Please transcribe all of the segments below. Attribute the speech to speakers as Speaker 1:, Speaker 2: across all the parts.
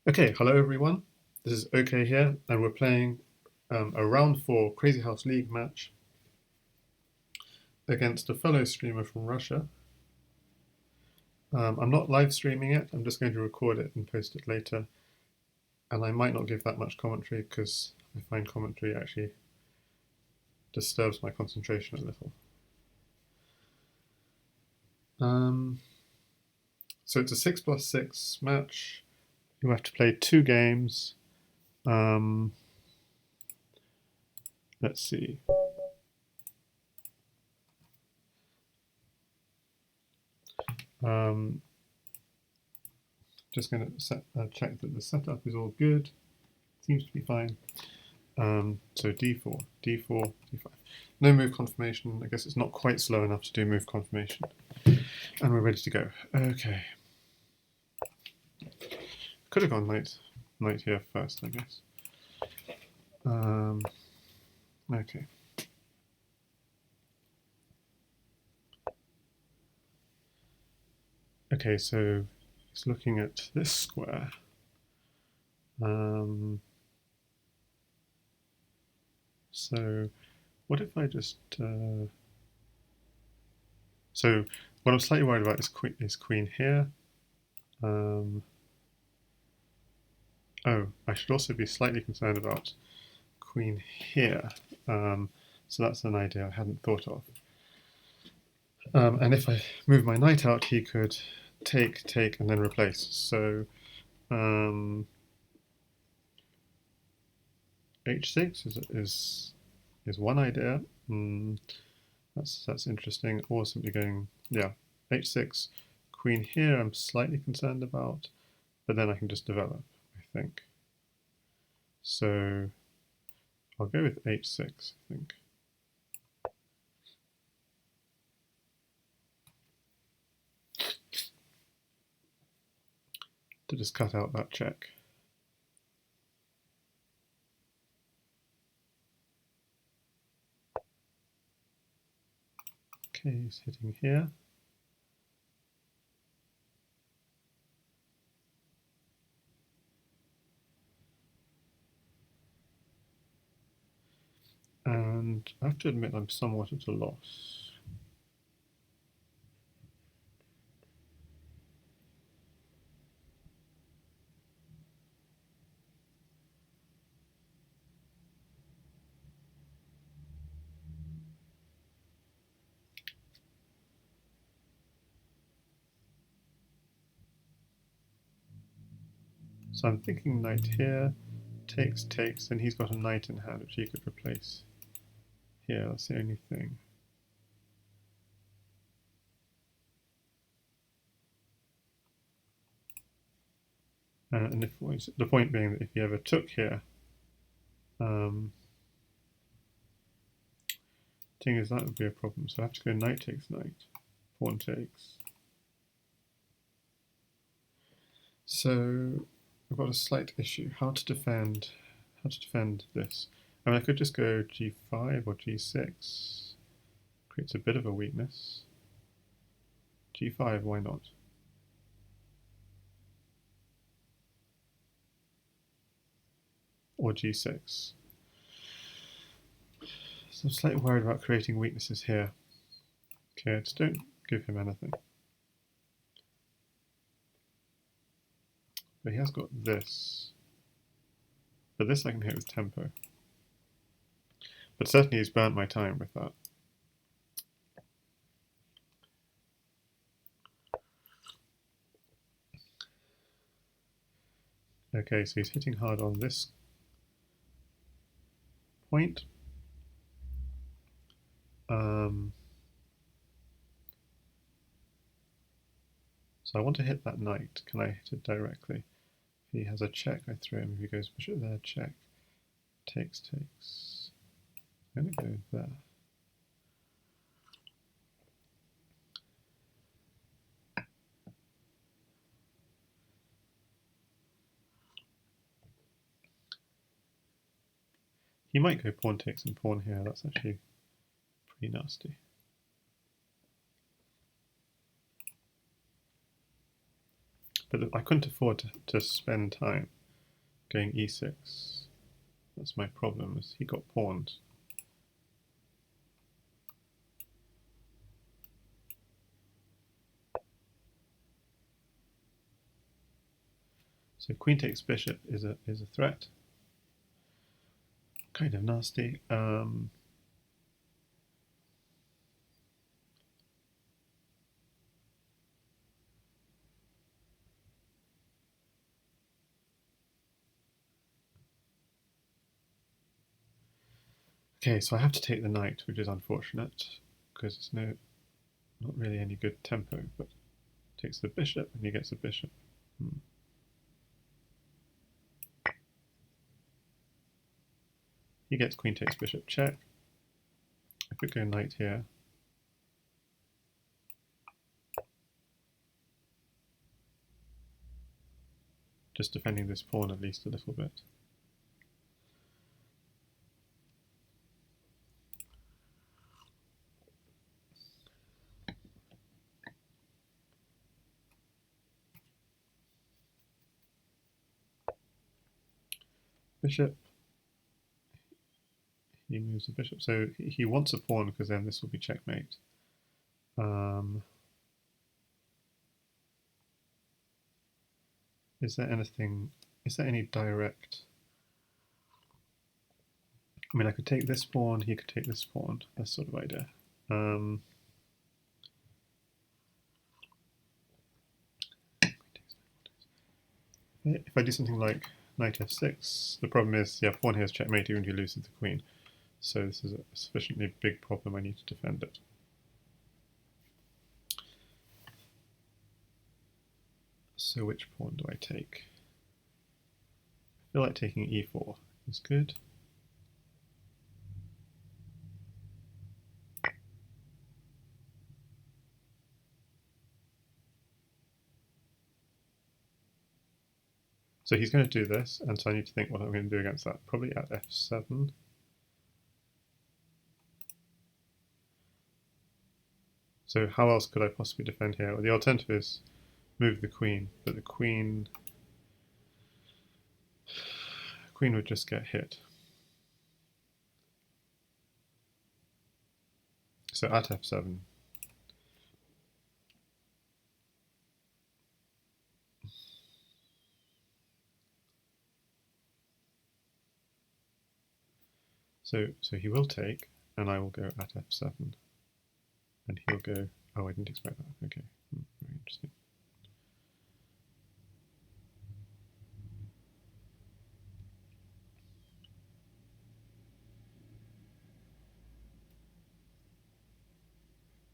Speaker 1: Okay, hello everyone. This is OK here, and we're playing a round 4 Crazyhouse League match against a fellow streamer from Russia. I'm not live streaming it, I'm just going to record it and post it later. And I might not give that much commentary because I find commentary actually disturbs my concentration a little. Um, so it's a 6+6 match. You have to play 2 games. Let's see. Just going to check that the setup is all good. Seems to be fine. So d4, d4, d5. No move confirmation. I guess it's not quite slow enough to do move confirmation. And we're ready to go. Okay. Could have gone knight here first, I guess. Okay. Okay, so it's looking at this square. So what if I just... so what I'm slightly worried about is queen here. Oh, I should also be slightly concerned about queen here. So that's an idea I hadn't thought of. And if I move my knight out, he could take, and then replace. So h6 is one idea. That's interesting. Or simply going, yeah, h6, queen here. I'm slightly concerned about, but then I can just develop, I think. So I'll go with h6, I think. To just cut out that check. Okay, he's hitting here. And I have to admit I'm somewhat at a loss. So I'm thinking knight here, takes, and he's got a knight in hand which he could replace here. That's the only thing. And if the point being that if he ever took here, thing is that would be a problem. So I have to go knight takes knight, pawn takes. So I've got a slight issue. How to defend this? I mean, I could just go g5 or g6. Creates a bit of a weakness. g5, why not? Or g6. So I'm slightly worried about creating weaknesses here. Okay, just don't give him anything. But he has got this. But this I can hit with tempo. But certainly he's burnt my time with that. Okay, so he's hitting hard on this point. So I want to hit that knight. Can I hit it directly? If he has a check, I throw him. If he goes bishop there, check. Takes. I'm going to go there. He might go pawn takes and pawn here. That's actually pretty nasty. But I couldn't afford to spend time going e6. That's my problem, is he got pawned. So queen takes bishop is a threat. Kind of nasty. Okay, so I have to take the knight, which is unfortunate because it's not really any good tempo. But takes the bishop and he gets a bishop. He gets queen takes bishop check. I could go knight here. Just defending this pawn at least a little bit. Bishop. He moves the bishop. So he wants a pawn because then this will be checkmate. Is there any direct... I mean, I could take this pawn, he could take this pawn, that sort of idea. If I do something like knight f6, the problem is, yeah, pawn here is checkmate even if you lose the queen. So this is a sufficiently big problem, I need to defend it. So which pawn do I take? I feel like taking e4 is good. So he's going to do this, and so I need to think what I'm going to do against that. Probably at f7. So how else could I possibly defend here? Well, the alternative is move the queen, but the queen would just get hit. So at f7. So he will take, and I will go at f7. And he'll go, oh, I didn't expect that. Okay, very interesting.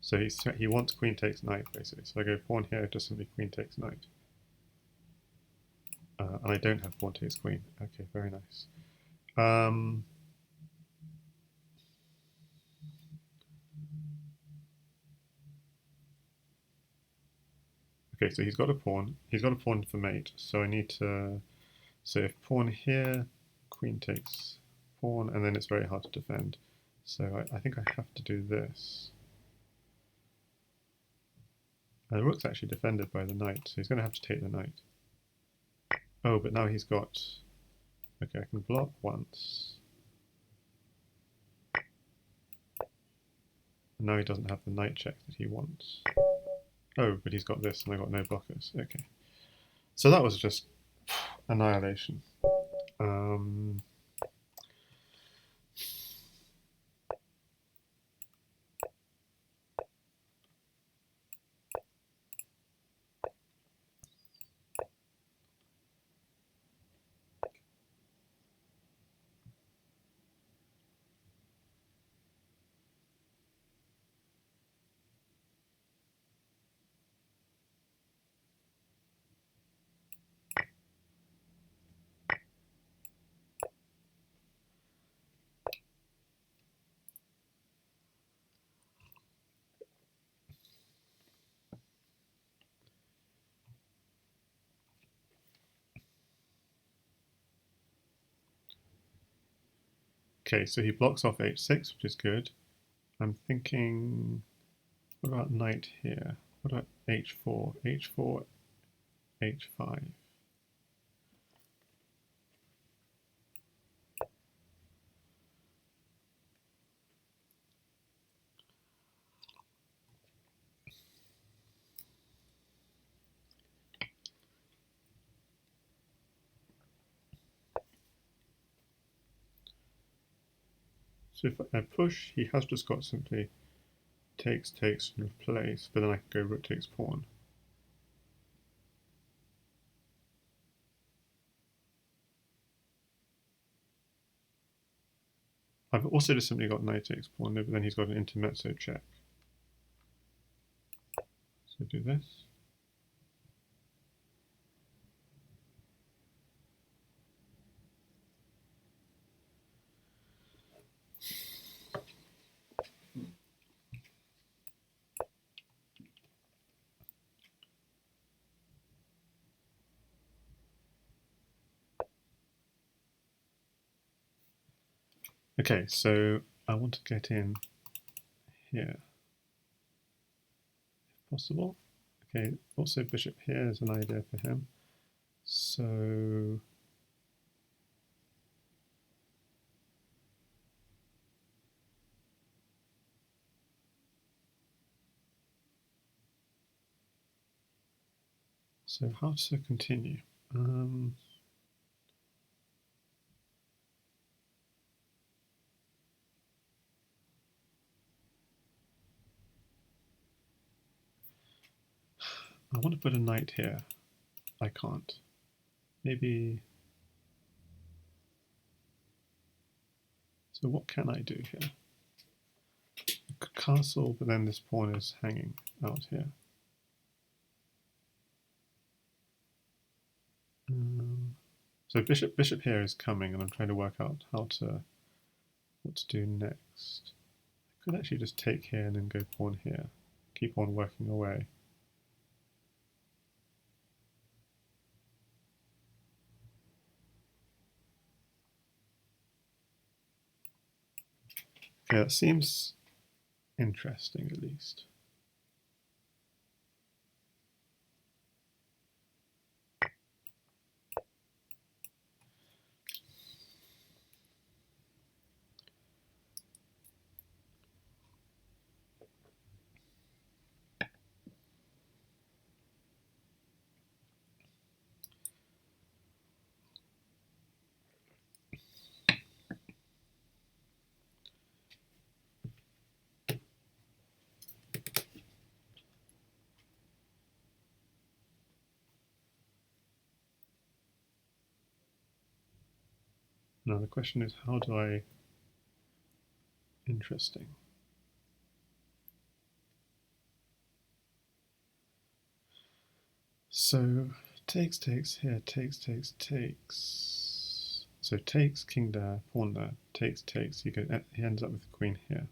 Speaker 1: So he wants queen takes knight, basically. So I go pawn here, just simply queen takes knight. And I don't have pawn takes queen. Okay, very nice. Okay, so he's got a pawn. He's got a pawn for mate. So I need to... So if pawn here, queen takes pawn, and then it's very hard to defend. So I think I have to do this. And the rook's actually defended by the knight, so he's going to have to take the knight. Oh, but now he's got... Okay, I can block once. And now he doesn't have the knight check that he wants. Oh, but he's got this, and I got no blockers. Okay. So that was just annihilation. Okay, so he blocks off h6, which is good. I'm thinking, what about knight here? What about h4? h4, h5. So if I push, he has just got simply takes, takes, and replace, but then I can go rook takes pawn. I've also just simply got knight takes pawn, but then he's got an intermezzo check. So do this. Okay, so I want to get in here, if possible. Okay, also bishop here is an idea for him. So how to continue? I want to put a knight here. I can't. Maybe. So what can I do here? Castle, but then this pawn is hanging out here. So bishop here is coming, and I'm trying to work out what to do next. I could actually just take here and then go pawn here. Keep on working away. Okay, that seems interesting at least. Now the question is, how do I... Interesting. So takes, takes here, takes, takes, takes. So takes, king there, pawn there, takes, takes. He ends up with the queen here.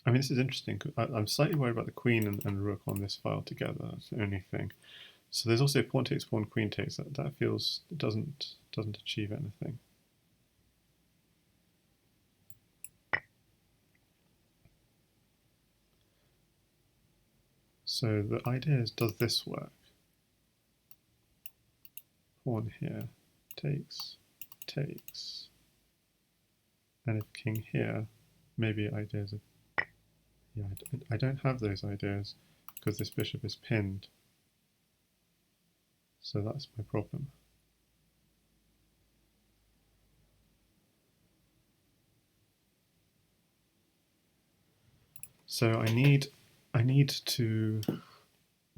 Speaker 1: I mean, this is interesting. I'm slightly worried about the queen and rook on this file together. That's the only thing. So there's also pawn takes, pawn, queen takes. That feels doesn't achieve anything. So the idea is, does this work? Pawn here, takes, takes, and if king here, maybe ideas of... Yeah, I don't have those ideas because this bishop is pinned. So that's my problem. So I need to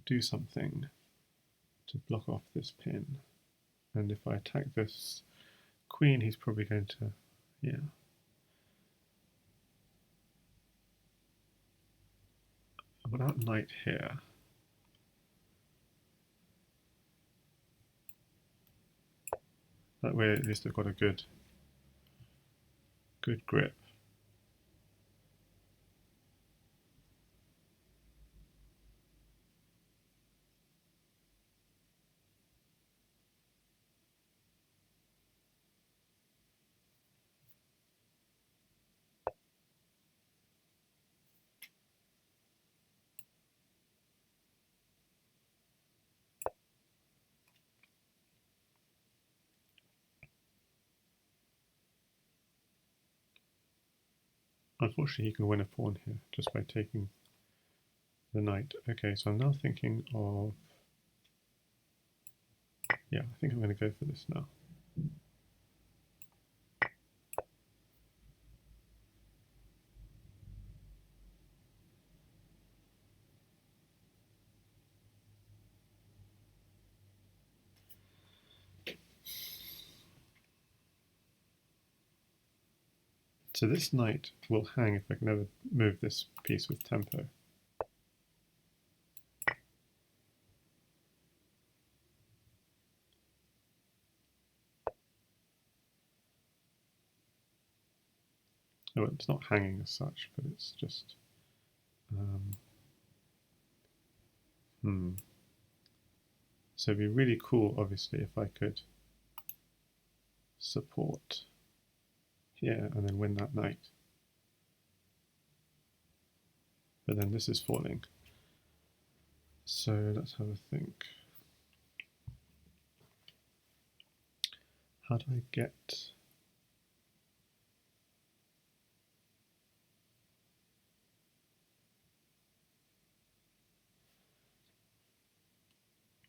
Speaker 1: do something to block off this pin. And if I attack this queen, he's probably going to, yeah. Without knight here, that way at least I've got a good grip. Unfortunately, he can win a pawn here just by taking the knight. Okay, so I'm now thinking of... Yeah, I think I'm going to go for this now. So this knight will hang if I can ever move this piece with tempo. Oh, it's not hanging as such, but it's just... So it'd be really cool, obviously, if I could support here and then win that knight. But then this is falling. So let's have a think. How do I get...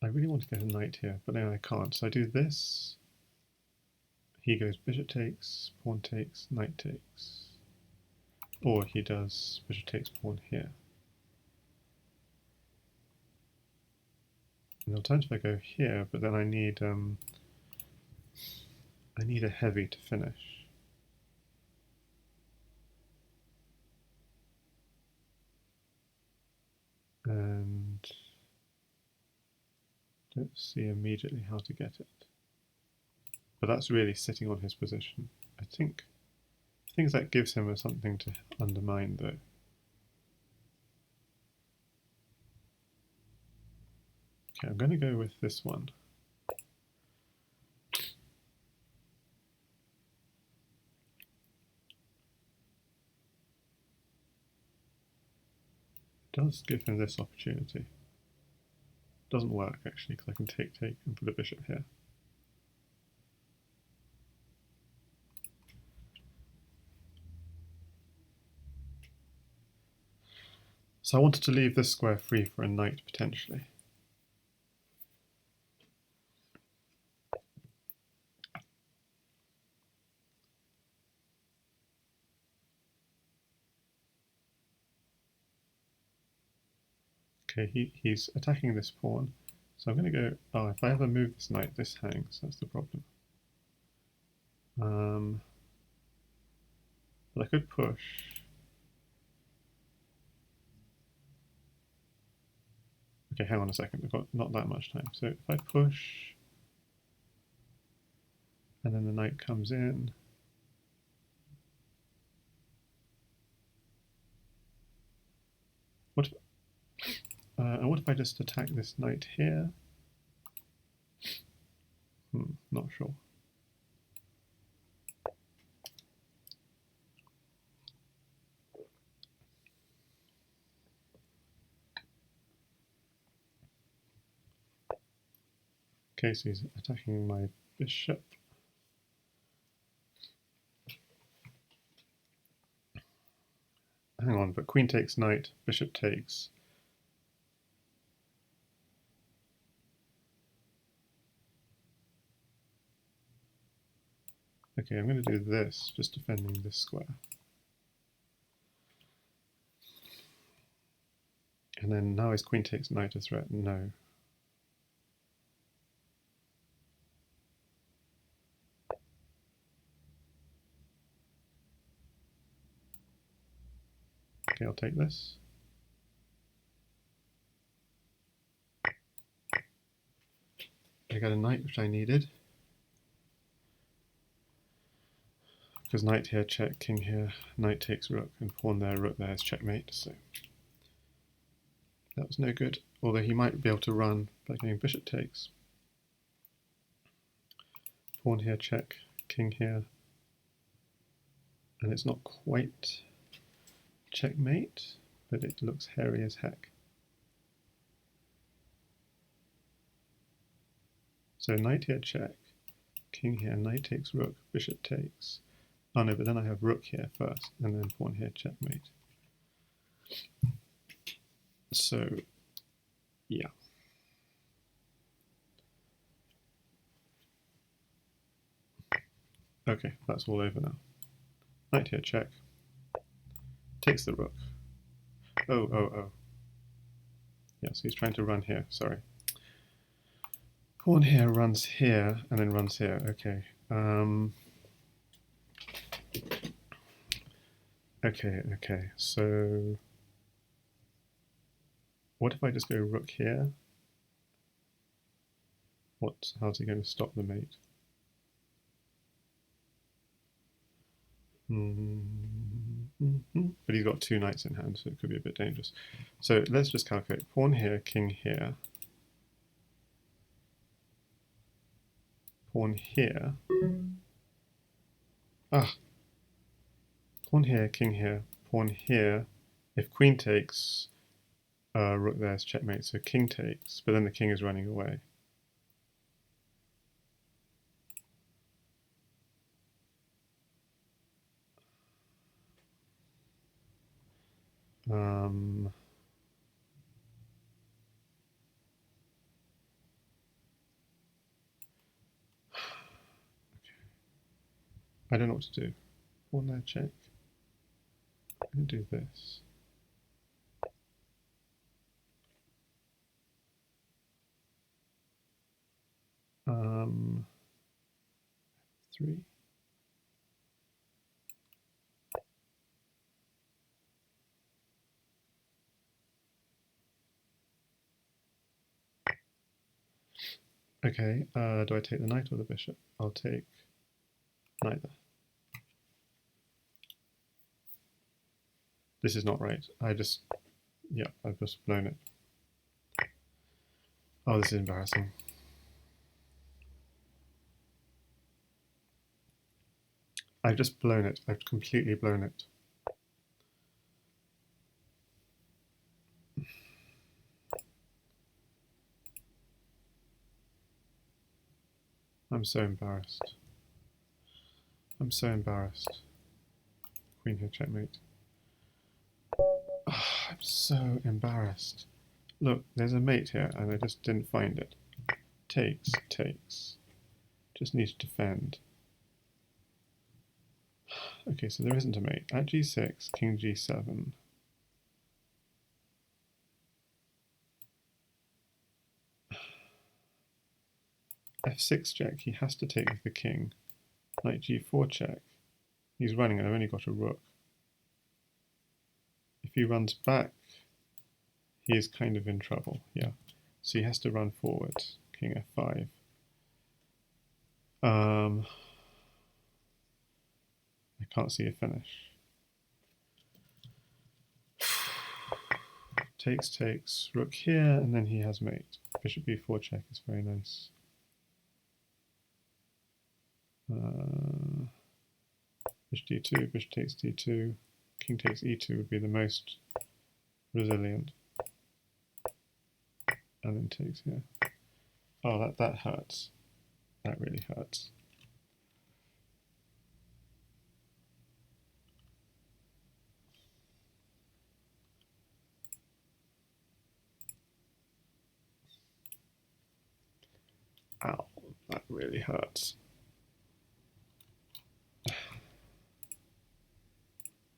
Speaker 1: I really want to get a knight here, but then I can't. So I do this. He goes bishop takes, pawn takes, knight takes. Or he does bishop takes, pawn here. And there are times if I go here, but then I need a heavy to finish. And don't see immediately how to get it. But that's really sitting on his position. I think that gives him something to undermine though. Okay, I'm going to go with this one. It does give him this opportunity. Doesn't work actually because I can take and put a bishop here. So I wanted to leave this square free for a knight potentially. Okay, he's attacking this pawn. So I'm going to go, oh, if I ever move this knight, this hangs, that's the problem. But I could push. Okay, hang on a second, we've got not that much time. So if I push, and then the knight comes in, and what if I just attack this knight here? Not sure. Okay, so he's attacking my bishop. Hang on, but queen takes knight, bishop takes. Okay, I'm going to do this, just defending this square. And then now his queen takes knight a threat. No. Okay, I'll take this. I got a knight, which I needed. Because knight here, check, king here, knight takes rook, and pawn there, rook there is checkmate, so that was no good. Although he might be able to run by going bishop takes. Pawn here, check, king here, and it's not quite checkmate, but it looks hairy as heck. So knight here, check, king here, knight takes rook, bishop takes, Oh no, but then I have rook here first, and then pawn here, checkmate. So, yeah. Okay, that's all over now. Knight here, check. Takes the rook. Oh, oh, oh. Yeah, so he's trying to run here, sorry. Pawn here runs here, and then runs here, okay. Okay, so what if I just go rook here? How's he going to stop the mate? But he's got 2 knights in hand, so it could be a bit dangerous. So let's just calculate. Pawn here, king here. Pawn here. Ah! Pawn here, king here, pawn here. If queen takes, rook there's checkmate, so king takes, but then the king is running away. Okay. I don't know what to do. Pawn there, check. I'm going to do this. Three. Okay, do I take the knight or the bishop? I'll take neither. This is not right. I've just blown it. Oh, this is embarrassing. I've just blown it. I've completely blown it. I'm so embarrassed. I'm so embarrassed. Queen here, checkmate. Oh, I'm so embarrassed. Look, there's a mate here, and I just didn't find it. Takes, takes. Just need to defend. Okay, so there isn't a mate. At g6, king g7. f6 check, he has to take with the king. Knight g4 check. He's running, and I've only got a rook. If he runs back, he is kind of in trouble, yeah. So he has to run forward. King f5. I can't see a finish. Takes, takes, rook here, and then he has mate. Bishop b4 check is very nice. Bishop d2, bishop takes d2, king takes e2 would be the most resilient. And then takes here. Oh, that hurts. That really hurts. Ow, that really hurts.